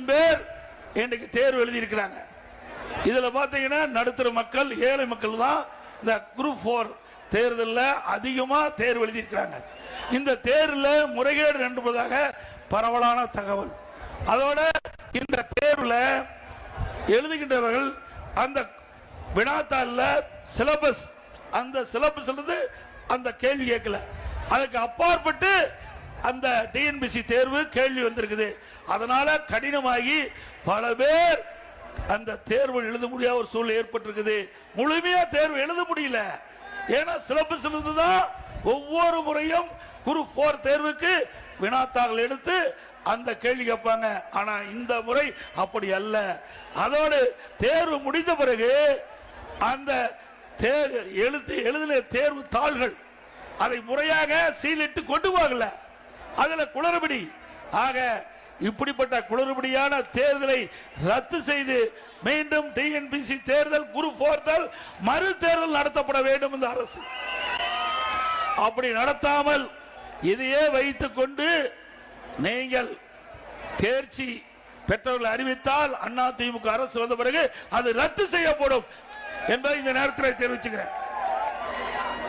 பேர் இன்றைக்கு தேர்வு எழுதியிருக்கிறாங்க. இதுல பாத்தீங்கன்னா நடுத்தர மக்கள், ஏழை மக்கள் தான் இந்த குரூப் 4 தேர்தலில் அதிகமா தேர்வு எழுதியிருக்கிறாங்க. இந்த தேர்வில் முறைகேடு என்பதாக பரவலான தகவல். அதோட இந்த தேர்வில் எழுதுகின்றவர்கள் அந்த வினாத்தாள்ல சிலபஸ், அந்த சிலபஸ் அந்த கேள்வி கேட்கல, அதுக்கு அப்பாற்பட்டு அந்த டிஎன்பிசி தேர்வு கேள்வி வந்திருக்குது. அதனால கடினமாகி பல பேர் அந்த தேர்வு எழுத முடியாத ஒரு சூழ்நிலை ஏற்பட்டிருக்குது. முழுமையா தேர்வு எழுத முடியல. ஏன்னா சிலபஸ் தான் ஒவ்வொரு முறையும் குரூப் 4 தேர்வுக்கு வினாத்தாள் எடுத்து அந்த கேள்வி கேட்பாங்க. ஆனா இந்த முறை அப்படி அல்ல. அதோடு தேர்வு முடிந்த பிறகு அந்த எழுதின தேர்வு தாள்கள் அதை முறையாக சீலிட்டு கொண்டு போகல, அதுல குளறுபடி. ஆக இப்படிப்பட்ட குளறுபடியான தேர்தலை ரத்து செய்து மீண்டும் டிஎன்பிசி தேர்தல் குரூப் 4 மறு தேர்தல் நடத்தப்பட வேண்டும் இந்த அரசு. அப்படி நடத்தாமல் இதையே வைத்துக் கொண்டு நீங்கள் தேர்ச்சி பெற்றவர்கள் அறிவித்தால் அதிமுக அரசு வந்த பிறகு அது ரத்து செய்யப்படும் என்பதை இந்த நேரத்தில் தெரிவிச்சுக்கிறேன்.